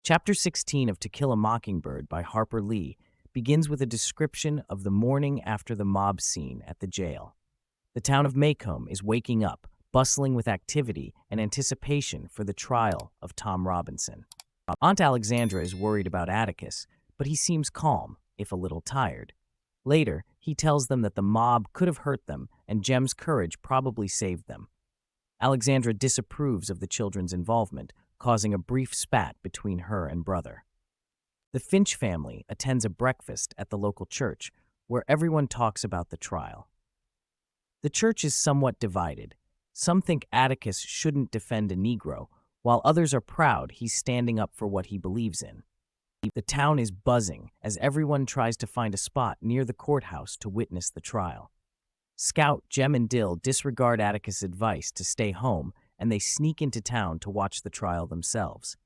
Chapter 16 of To Kill a Mockingbird by Harper Lee begins with a description of the morning after the mob scene at the jail. The town of Maycomb is waking up, bustling with activity and anticipation for the trial of Tom Robinson. Aunt Alexandra is worried about Atticus, but he seems calm, if a little tired. Later, he tells them that the mob could have hurt them and Jem's courage probably saved them. Alexandra disapproves of the children's involvement, causing a brief spat between her and brother. The Finch family attends a breakfast at the local church where everyone talks about the trial. The church is somewhat divided. Some think Atticus shouldn't defend a Negro, while others are proud he's standing up for what he believes in. The town is buzzing as everyone tries to find a spot near the courthouse to witness the trial. Scout, Jem, and Dill disregard Atticus' advice to stay home, and they sneak into town to watch the trial themselves.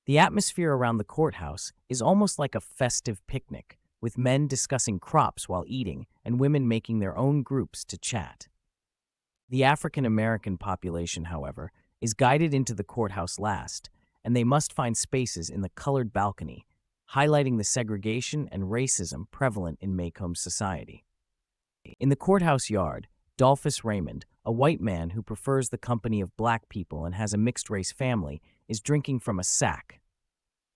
The atmosphere around the courthouse is almost like a festive picnic, with men discussing crops while eating and women making their own groups to chat. The African American population, however, is guided into the courthouse last, and they must find spaces in the colored balcony, highlighting the segregation and racism prevalent in Maycomb's society. In the courthouse yard, Dolphus Raymond, a white man who prefers the company of black people and has a mixed-race family, is drinking from a sack.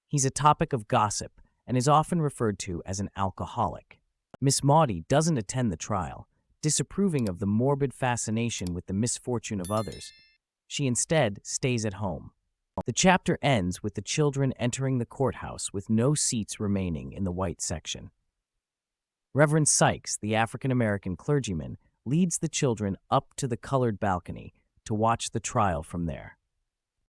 He's a topic of gossip and is often referred to as an alcoholic. Miss Maudie doesn't attend the trial, disapproving of the morbid fascination with the misfortune of others. She instead stays at home. The chapter ends with the children entering the courthouse with no seats remaining in the white section. Reverend Sykes, the African-American clergyman, leads the children up to the colored balcony to watch the trial from there.